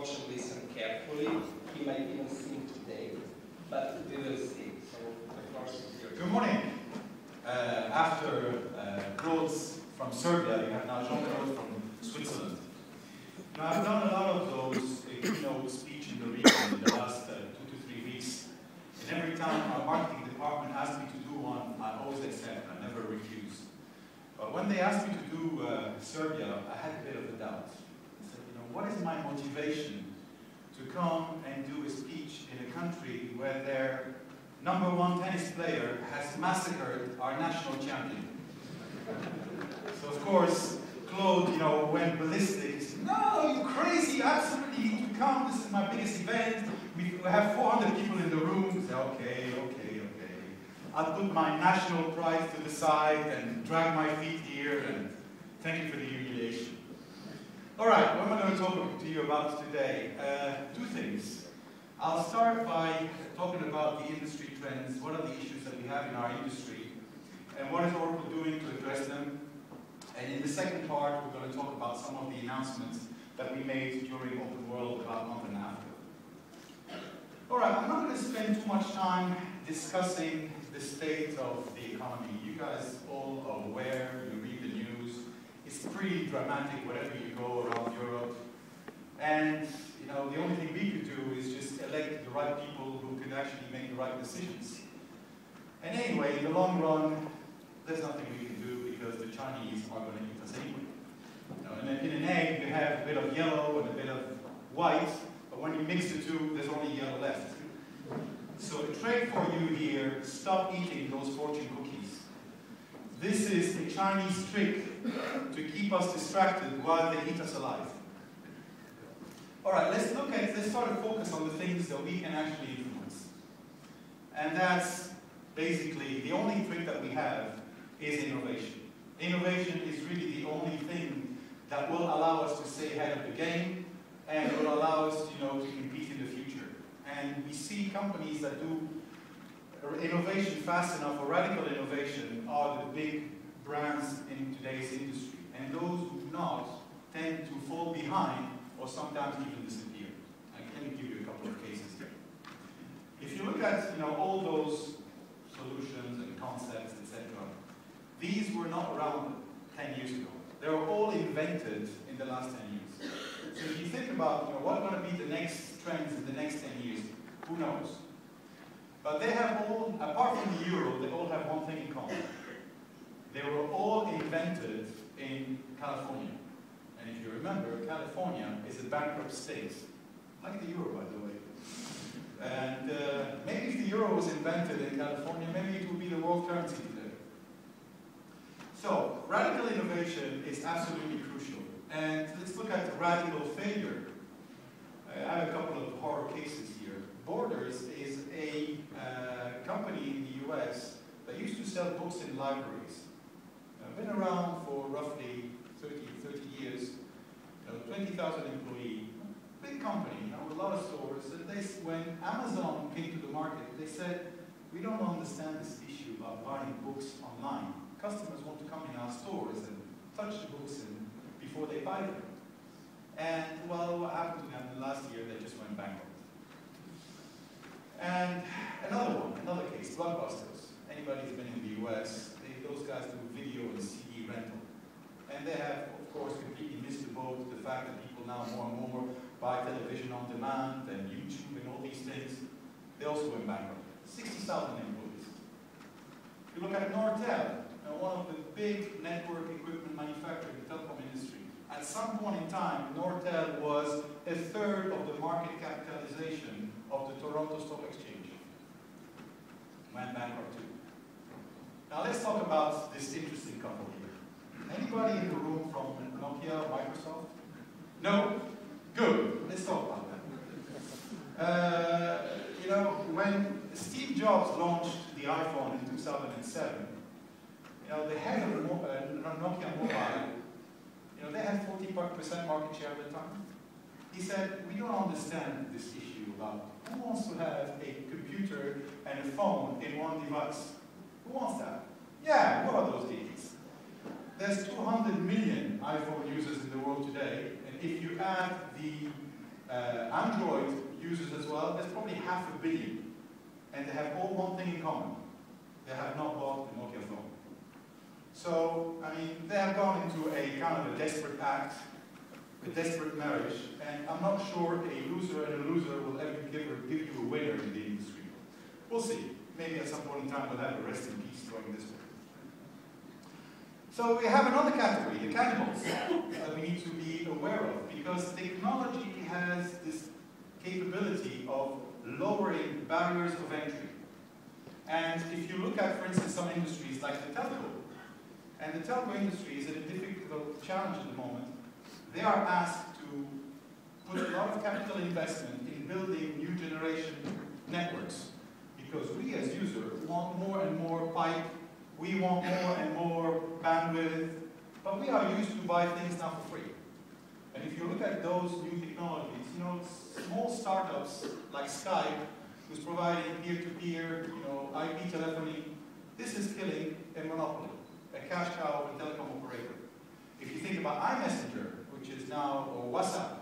watch and listen carefully. He might even sing today, but we will see. So the floor is yours. Good morning. After Claude from Serbia, you have now Jean-Claude from Switzerland. Now, I've done a lot of those keynote speech in the region in the last 2 to 3 weeks. And every time our marketing department asked me to do one, I always accept. I never refuse. But when they asked me to do Serbia, I had a bit of a doubt. I said, what is my motivation to come and do a speech in a country where their #1 tennis player has massacred our national champion? So of course, Claude, went ballistic. He said, "No, you crazy! You absolutely need to come. This is my biggest event. We have 400 people in the room." I said, okay. I'll put my national pride to the side and drag my feet here, and thank you for the humiliation. All right, what am I going to talk to you about today? 2 things. I'll start by talking about the industry trends. What are the issues that we have in our industry? And what is Oracle doing to address them? And in the second part, we're going to talk about some of the announcements that we made during Open World about a month and a half ago. All right, I'm not going to spend too much time discussing the state of the economy. You guys all are aware, you read the news. It's pretty dramatic wherever you go around Europe. And the only thing we could do is just elect the right people who could actually make the right decisions. And anyway, in the long run, there's nothing we can do because the Chinese are going to eat us anyway. In an egg, you have a bit of yellow and a bit of white, but when you mix the two, there's only yellow left. So the trade for you here, stop eating those fortune cookies. This is a Chinese trick to keep us distracted while they eat us alive. All right, let's start to focus on the things that we can actually influence. And that's basically the only trick that we have is innovation. Innovation is really the only thing that will allow us to stay ahead of the game and will allow us to compete in the future. And we see companies that do innovation fast enough, or radical innovation, are the big brands in today's industry. And those who do not tend to fall behind or sometimes even disappear. Let me give you a couple of cases here. If you look at all those solutions and concepts, etc., these were not around 10 years ago. They were all invented in the last 10 years. So if you think about what are going to be the next trends in the next 10 years, who knows? But they have all, apart from the euro, they all have one thing in common. They were all invented in California. And if you remember, California is a bankrupt state, like the euro, by the way. And maybe if the euro was invented in California, maybe it would be the world currency today. So, radical innovation is absolutely crucial. And let's look at radical failure. I have a couple of horror cases here. Borders is a company in the US that used to sell books in libraries. Been around for roughly 30 years, 20,000 employees, big company, with a lot of stores. And when Amazon came to the market, they said, "We don't understand this issue about buying books online. Customers want to come in our stores and touch the books before they buy them." And well, what happened to them last year? They just went bankrupt. And another case, Blockbusters. Anybody who's been in the US, those guys do video and CD rental. And they have, of course, completely missed the boat, the fact that people now more and more buy television on demand and YouTube and all these things. They also went bankrupt. 60,000 employees. If you look at Nortel, one of the big network equipment manufacturers in the telecom industry. At some point in time, Nortel was 1/3 of the market capitalization of the Toronto Stock Exchange. Went bankrupt too. Now let's talk about this interesting couple here. Anybody in the room from Nokia or Microsoft? No? Good. Let's talk about that. When Steve Jobs launched the iPhone in 2007, the head of Nokia Mobile, they had 40% market share at the time. He said, "We don't understand this issue about who wants to have a computer and a phone in one device. Who wants that? Yeah, what are those idiots? There's 200 million iPhone users in the world today, and if you add the Android users as well, there's probably 500 million. And they have all one thing in common. They have not bought the Nokia phone. So, I mean, they have gone into a kind of a desperate act, a desperate marriage, and I'm not sure a loser and a loser will ever give you a winner in the industry. We'll see. Maybe at some point in time we'll have a rest in peace going this way. So we have another category, the cannibals, that we need to be aware of, because technology has this capability of lowering barriers of entry. And if you look at, for instance, some industries like the telco, and the telco industry is in a difficult challenge at the moment, they are asked to put a lot of capital investment in building new generation networks, because we as users want more and more pipe, we want more and more bandwidth, but we are used to buy things now for free. And if you look at those new technologies, you know, small startups like Skype, who's providing peer-to-peer, you know, IP telephony, this is killing a monopoly, a cash cow of a telecom operator. If you think about iMessenger, which is now, or WhatsApp,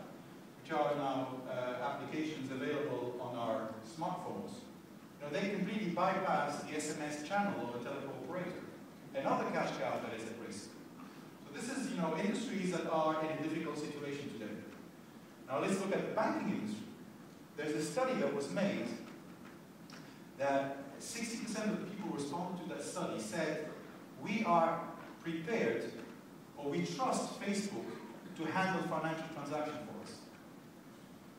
which are now applications available on our smartphones, you know, they completely bypass the SMS channel of a telecom operator. Another cash cow that is at risk. So this is, you know, industries that are in a difficult situation today. Now let's look at the banking industry. There's a study that was made that 60% of the people who responded to that study said, we are prepared, or we trust Facebook to handle financial transactions for us.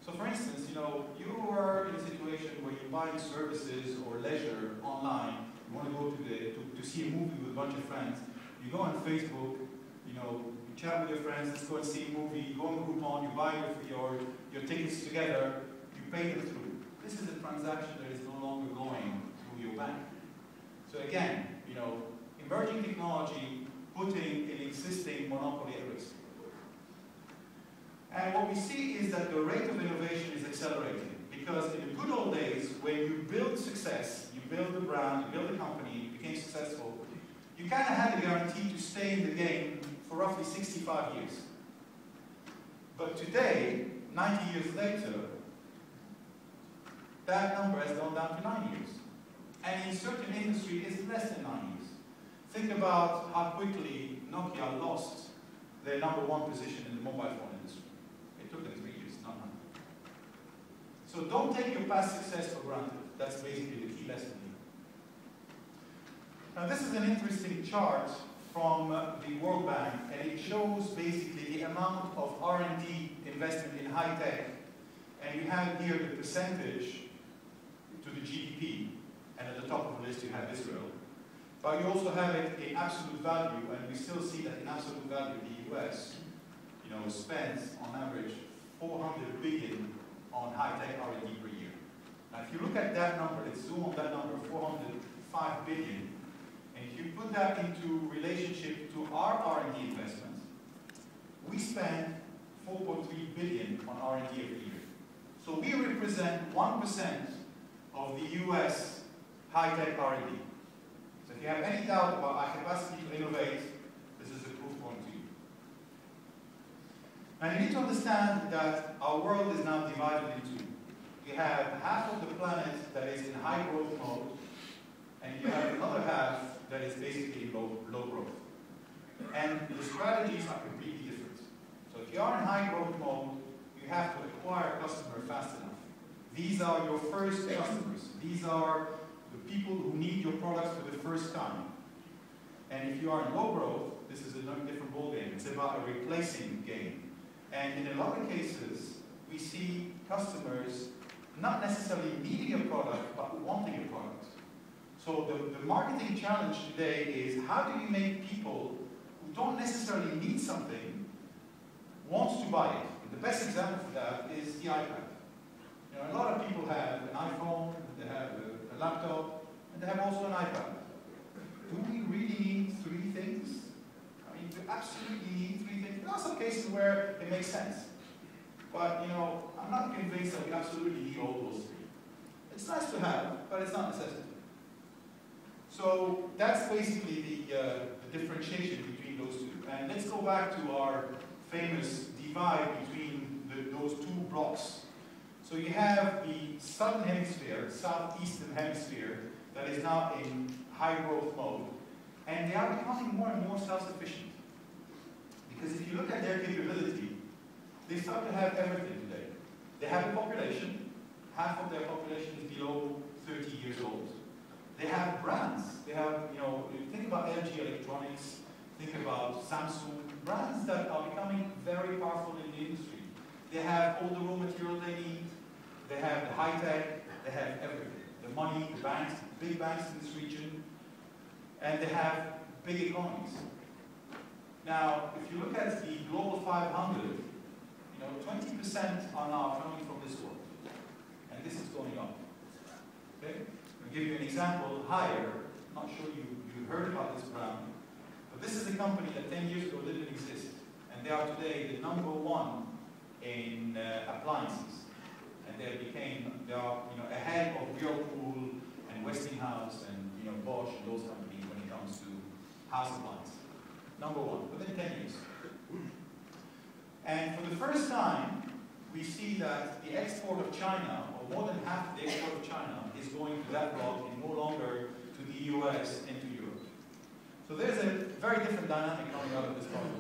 So for instance, you know, you are in a situation where you're buying services or leisure online, you want to go to see a movie with a bunch of friends, you go on Facebook, you know, you chat with your friends, let's go and see a movie, you go on Groupon, you buy your tickets together, you pay them through. This is a transaction that is no longer going through your bank. So again, you know, emerging technology putting an existing monopoly at risk. And what we see is that the rate of innovation is accelerating, because in the good old days, when you build success, you build a brand, you build a company, you became successful, you kind of had a guarantee to stay in the game for roughly 65 years. But today, 90 years later, that number has gone down to 9 years. And in certain industries, it's less than 9 years. Think about how quickly Nokia lost their #1 position in the mobile phone industry. It took them 3 years, not 9. So don't take your past success for granted. That's basically the key lesson here. Now this is an interesting chart from the World Bank, and it shows basically the amount of R&D investment in high tech. And you have here the percentage to the GDP, and at the top of the list you have Israel. But you also have it in absolute value, and we still see that in absolute value the US, you know, spends on average 400 billion on high-tech R&D per year. Now if you look at that number, let's zoom on that number, 405 billion, and if you put that into relationship to our R&D investments, we spend 4.3 billion on R&D every year. So we represent 1% of the US high-tech R&D. So if you have any doubt about our capacity to innovate, this is a proof point to you. And you need to understand that our world is now divided into two. You have half of the planet that is in high growth mode, and you have another half that is basically in low growth. And the strategies are completely different. So if you are in high growth mode, you have to acquire a customer fast enough. These are your first customers. These are the people who need your products for the first time. And if you are in low growth, this is a different ballgame. It's about a replacing game. And in a lot of cases, we see customers not necessarily needing a product, but wanting a product. So the marketing challenge today is, how do you make people who don't necessarily need something want to buy it? And the best example for that is the iPad. You know, a lot of people have an iPhone, they have a laptop, and they have also an iPad. Do we really need 3 things? I mean, do we absolutely need 3 things? There are some cases where it makes sense. But, you know, I'm not convinced that we absolutely need all those 3. It's nice to have, but it's not necessary. So that's basically the differentiation between those two. And let's go back to our famous divide between the those two blocks. So you have the southern hemisphere, southeastern hemisphere, that is now in high growth mode, and they are becoming more and more self-sufficient. Because if you look at their capability, they start to have everything today. They have a population, half of their population is below 30 years old. They have brands. They have, think about LG Electronics, think about Samsung, brands that are becoming very powerful in the industry. They have all the raw material they need. They have the high tech. They have everything. The money, the banks, big banks in this region, and they have big economies. Now, if you look at the global 500, 20% are now coming from this world, and this is going up. Okay? I'll give you an example. Higher. I'm not sure you heard about this brand, but this is a company that 10 years ago didn't exist, and they are today the #1 in appliances, and they are ahead of Whirlpool and Westinghouse and Bosch and those companies when it comes to house appliances. #1 within 10 years. And for the first time, we see that the export of China, or more than half of the export of China, is going to that block and no longer to the US and to Europe. So there's a very different dynamic coming out of this part of the